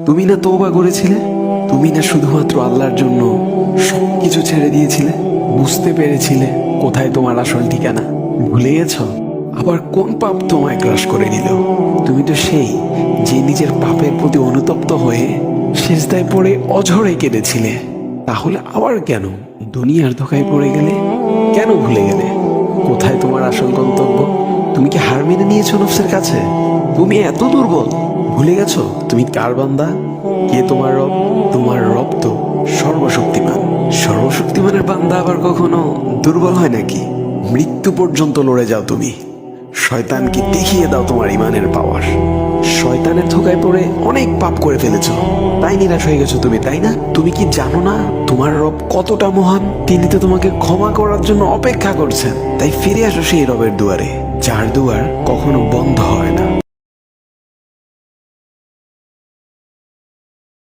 তুমি না তওবা করেছিলে? তুমি না শুধুমাত্র আল্লাহর জন্য সবকিছু ছেড়ে দিয়েছিলে? বুঝতে পেরেছিলে কোথায় তোমার আসল ঠিকানা? ভুলে গেছো? আবার কোন পাপ তোমায় গ্রাস করে নিল? তুমি তো সেই যে নিজের পাপের প্রতি অনুতপ্ত হয়ে সিজদায় পড়ে অঝরে কেঁদেছিলে। তাহলে আবার কেন দুনিয়ার ধোকায় পড়ে গেলে? কেন ভুলে গেলে কোথায় তোমার আসল গন্তব্য? তুমি কি হার মেনে নিয়েছো নফসের কাছে? তুমি এত দুর্বল, ভুলে গেছো তুমি কার বান্দা? কে তোমার রব? তোমার রব তো সর্বশক্তিমান। সর্বশক্তিমানের বান্দা আবার কখনো দুর্বল হয় নাকি? মৃত্যু পর্যন্ত লড়ে যাও তুমি। শয়তানকে দেখিয়ে দাও তোমার ইমানের পাওয়ার। শয়তানের ধোকায় পড়ে অনেক পাপ করে ফেলেছো, তাই নিরাশ হয়ে গেছো তুমি, তাই না? তুমি কি জানো না তোমার রব কতটা মহান? তিনি তো তোমাকে ক্ষমা করার জন্য অপেক্ষা করছেন। তাই ফিরে আসো সেই রবের দুয়ারে, যার দুয়ার কখনো বন্ধ হয় না।